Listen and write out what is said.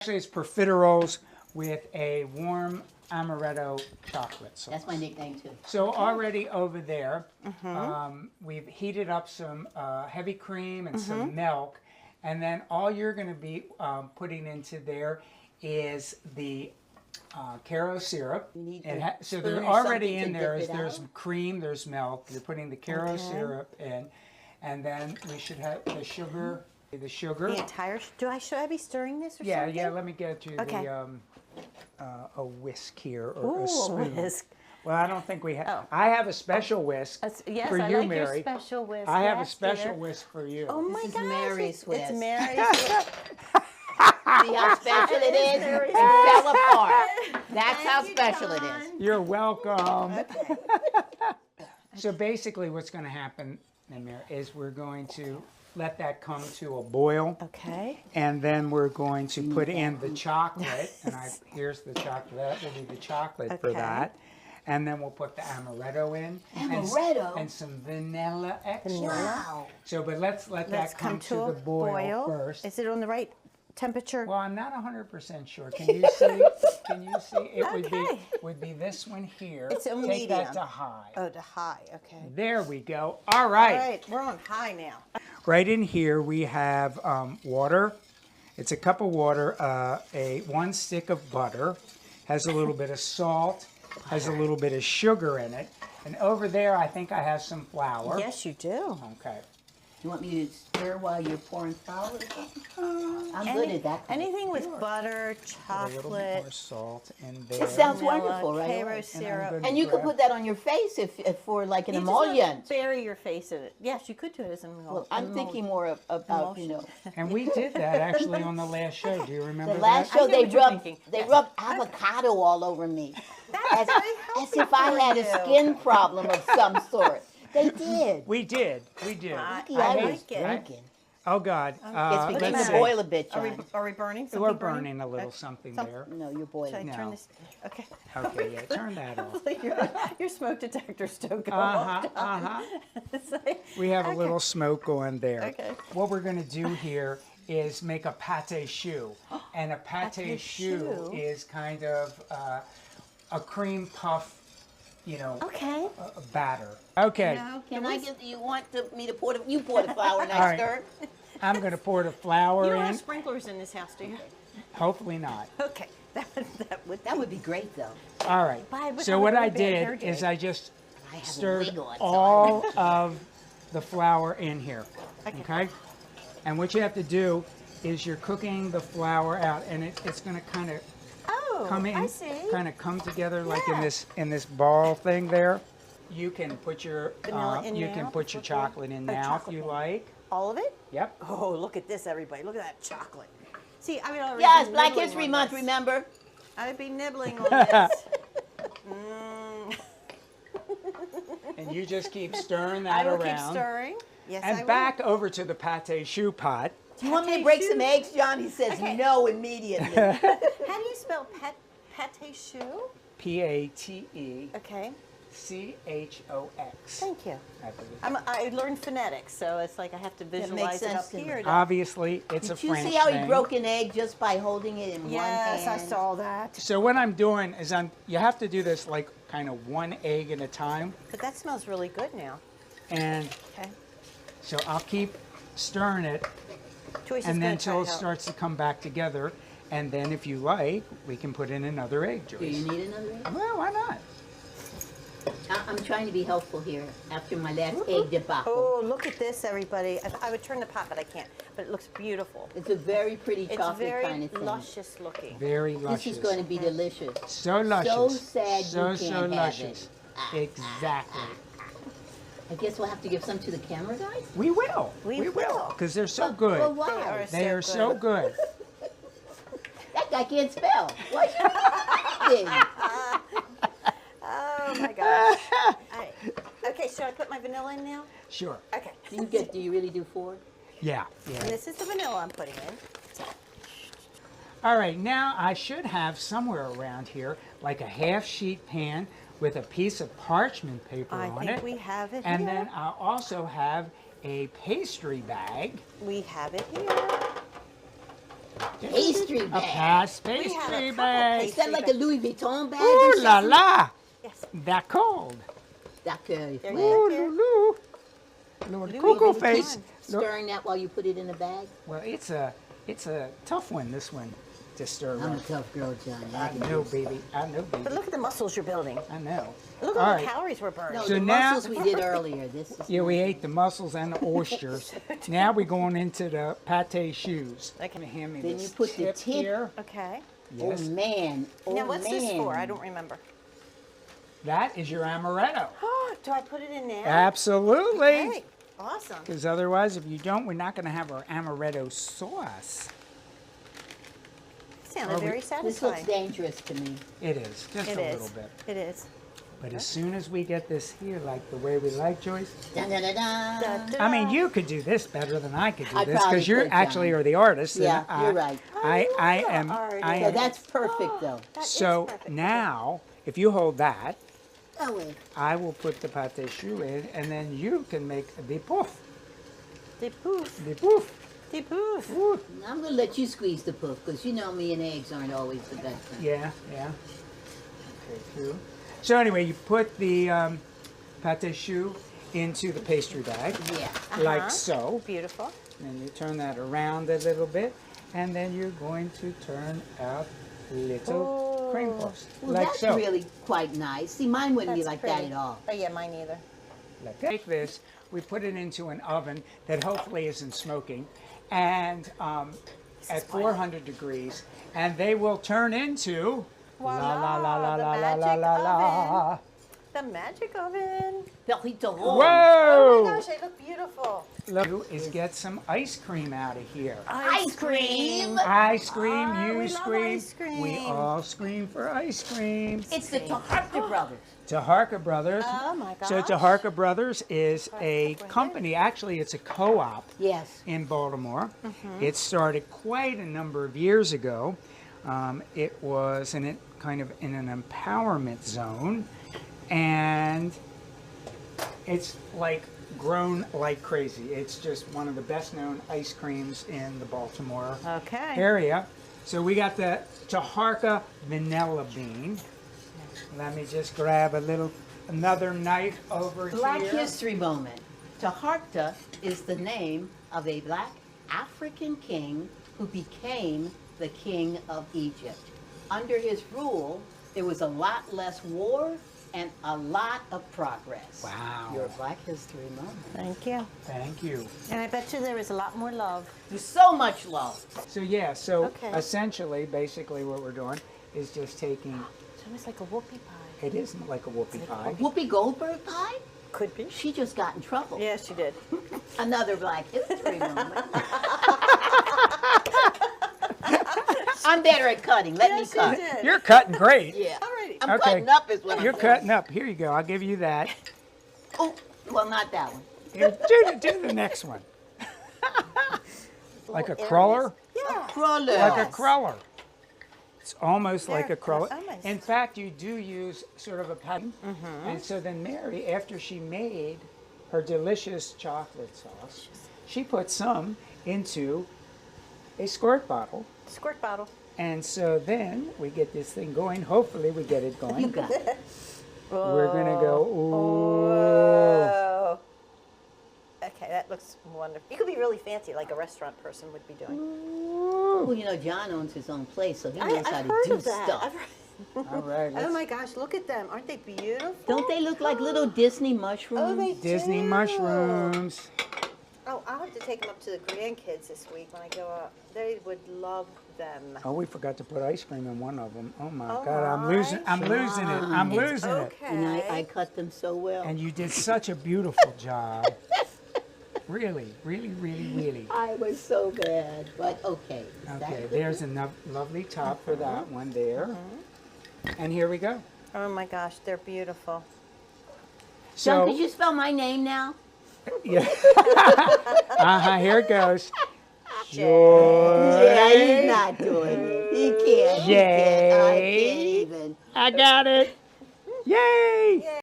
Actually, it's Profiteroles with a warm Amaretto chocolate sauce. That's my nickname too. So already over there, we've heated up some heavy cream and some milk. And then all you're going to be putting into there is the Caro syrup. You need So spoon they're or already something in to there. dip it There's out? cream, there's milk. You're putting the Caro syrup in. And then we should have the sugar. The sugar. The entire. Should I be stirring this or Yeah, something? yeah. Let me get you Okay. a whisk here or Ooh, a spoon. whisk. Well, I don't think we have. Oh. I have a special whisk Yes, for I you, like Mary. your special whisk. I have a Yes, special dear. whisk for you. Oh my This is gosh, Mary's whisk. It's Mary's whisk. See how special it is? Mary's It fell apart. That's how you, special it John. is. You're welcome. Okay. So basically, what's going to happen, Mary, is we're going to let that come to a boil. Okay. And then we're going to put in the chocolate, and here's the chocolate. That will be the chocolate for Okay. that. And then we'll put the amaretto in. Amaretto? And some vanilla extract. Wow. So, but let's let that come to the boil first. Is it on the right temperature? Well, I'm not 100% sure. Can you see? Can you see? It Okay. would be this one here. It's a Take medium. that to high. Oh, to high. Okay. There we go. All right. All right, we're on high now. Right in here we have water. It's a cup of water, one stick of butter, has a little bit of salt, has a little bit of sugar in it, and over there I think I have some flour. Yes, you do. Okay. You want me to stir while you're pouring flour or something? I'm good at that. Anything with butter, A little bit chocolate, more salt in there. It sounds vanilla, wonderful, right? Caro And I'm syrup. gonna And you could grab- put that on your face if for like an You just want to emollient. bury your face in it. Yes, you could do it as an Well, I'm thinking more about, you know, And we did that actually on the last show. Do you remember the last that? show know they what you're rubbed thinking. they Yes. rubbed avocado all over me. As, very as if I had a for you. skin problem of some sort. They did. We did. We did. Lucky I I like was it. drinking. Oh God. It's let's beginning see. to boil a bit, Are John. we burning? We're Something burning a little something there. No, you're Should I boiling. No. turn this? Okay. Okay, yeah, turn that off. Your smoke detector still going Uh-huh, off. uh-huh. It's like- We have a Okay. little smoke going there. Okay. What we're going to do here is make a pâté choux. And a pâté choux choux? is kind of a cream puff, Okay. batter. Okay, Can I get? You want me to pour the? You pour the flour and All I right. stir. I'm going to pour the flour You don't in. have sprinklers in this house, do you? Hopefully not. Okay. That would be great, though. All right. But I would So have a what really I bad hair did is day. I just I have a stirred wig on, so all of the flour in here. Okay. And what you have to do is you're cooking the flour out, and it's going to kind of Oh, come in, I see. kind of come together like Yeah. in this ball thing there. You can put your Vanilla in you now can put your before- chocolate in Oh, now chocolate if you in. like. All of it? Yep. Oh, look at this, everybody. Look at that chocolate. See, I mean, already Yeah, it's Black nibbling History on Month. this. Remember? I'd be nibbling on this. And you just keep stirring I that will around. keep stirring. Yes, I And will. back over to the pâté choux pot. Do you want me to Pâté break choux. some eggs, John? He says no immediately. How do you spell pâté choux? P-A-T-E-C-H-O-X. Okay, thank you. I believe. I learned phonetics, so it's like I have to makes visualize it sense up to me. here. Obviously, it's Did a you French see how he thing. broke an egg just by holding it in Yes, one I hand? saw that. So what I'm doing is you have to do this like kind of one egg at a time. But that smells really good now. And Okay. so I'll keep stirring it Joyce is and then gonna try until it it out. starts to come back together. And then if you like, we can put in another egg, Do Joyce. you need another egg? Well, why not? I'm trying to be helpful here after my last egg debacle. Oh, look at this, everybody. I would turn the pot, but I can't. But it looks beautiful. It's a very pretty It's chocolate very kind of thing. luscious looking. Very This luscious. is going to be delicious. So luscious. So sad so, you so can't have luscious. it. Exactly. I guess we'll have to give some to the camera guys. We will. We will. Because they're so good. But why? They are They are so good. That guy can't spell. What's your thing? Oh my gosh. All right. Okay, should I put my vanilla in now? Sure. Okay. Do you really do 4? Yeah. And Yeah. this is the vanilla I'm putting in. All right. Now I should have somewhere around here like a half sheet pan with a piece of parchment paper I on think it. we have it And here. then I also have a pastry bag. We have it here. pastry A bag. past We have a pastry couple bag. Is that like a Louis Vuitton bag? Ooh or la something? la! Yes. That cold. D'accord. There you Ooh go. loo. Lord Louis Cocoa Vuitton. Face. Look, Stirring that while you put it in the bag? well, it's a tough one. This one to stir I'm a up. tough girl, Johnny. I know, baby. I know, But baby. look at the muscles you're building. I know. Look at All all right. the calories we're burning. No, So the now- mussels we did earlier. This is Yeah, we not- ate the mussels and the oysters. Now we're going into the pate shoes. Okay. Hand me Then this you put the tip- here. Okay. Yes. Oh man. Oh Now, what's this for? I man. don't remember. That is your amaretto. Do I put it in now? Absolutely. Okay. Awesome. Because otherwise, if you don't, we're not going to have our amaretto sauce. Sounded Are we- very This looks satisfying. dangerous to me. It is, just It a is. little bit. It is. But as soon as we get this here, like the way we like, Joyce, Dun, dun, dun, dun. Da-da. I mean, you could do this better than I could do I this probably because you could, actually Johnny. are the artist. and Yeah, you're right. I I'm am. the artist. I So am. that's perfect though. That is So perfect. now, if you hold that, Oh wait. I will put the pate choux in, and then you can make the poof. The poof. The poof. The poof. Ooh. I'm gonna let you squeeze the poof because you know me and eggs aren't always the best thing. Yeah, yeah. Okay, cool. So anyway, you put the pate choux into the pastry bag, Yeah. like so. Beautiful. And you turn that around a little bit, and then you're going to turn out little cream puffs, Well, like that's so. really quite nice. See, mine wouldn't be That's like pretty. that at all. Oh, yeah, mine either. Like this, we put it into an oven that hopefully isn't smoking, and at 400 degrees, and they will turn into la la la la the la la la magic la la. oven. The magic oven. Profiteroles. Oh Whoa! my gosh, they look beautiful. Look, is get some ice cream out of here. Ice cream. I scream, Oh, you we love scream, ice cream. we all scream for ice cream. It's the Harford brothers. Taharka Brothers. Oh my gosh. So Taharka Brothers is a Taharka company, actually it's a co-op Yes. in Baltimore. Mm-hmm. It started quite a number of years ago. It was kind of in an empowerment zone, and it's like grown like crazy. It's just one of the best known ice creams in the Baltimore Okay. area. So we got the Taharka vanilla bean. Let me just grab another knife over Black here. History moment. Taharka is the name of a black African king who became the king of Egypt. Under his rule, there was a lot less war and a lot of progress. Wow. Your Black History moment. Thank you. Thank you. And I bet you there is a lot more love. There's so much love. So yeah, so Okay. essentially, basically what we're doing is just taking, It's almost like a whoopie pie. it isn't like a whoopie pie. Whoopi Goldberg pie? Could be. She just got in trouble. Yeah, she did. Another Black History moment. I'm better at cutting. Let Yes, me cut. you did. You're cutting great. Yeah. Alrighty. I'm Okay. cutting up is what You're I'm doing. cutting up. Here you go. I'll give you that. Oh, well, not that one. Here, do the next one. Like a Little cruller? areas. Yeah. Cruller. Like a Yes. cruller. It's almost like They're a cruller. almost. In fact, you do use sort of a pattern. And so then Mary, after she made her delicious chocolate sauce, she put some into a squirt bottle. Squirt bottle. And so then we get this thing going. Hopefully we get it You going. got it. We're going to go, ooh. Oh. Okay, that looks wonderful. You could be really fancy, like a restaurant person would be doing. Well, you know, John owns his own place, so he knows how I've to heard do of that. stuff. I've heard- All right. Oh let's- my gosh, look at them. Aren't they beautiful? Don't they look like little Disney mushrooms? Oh, they Disney do. mushrooms. Oh, I'll have to take them up to the grandkids this week when I go up. They would love them. Oh, we forgot to put ice cream in one of them. Oh my Oh God, I'm my losing it. I'm It's losing it. okay. And I cut them so well. And you did such a beautiful job. Really, really, really, really. I was so bad, but okay. Is that Okay, good? there's a lovely top for that one there. And here we go. Oh my gosh, they're beautiful. John, So, could you spell my name now? yeah. Here it goes. Yeah, he's not doing it. He can't. He can't. I can't Yay. even. I got it. Yay!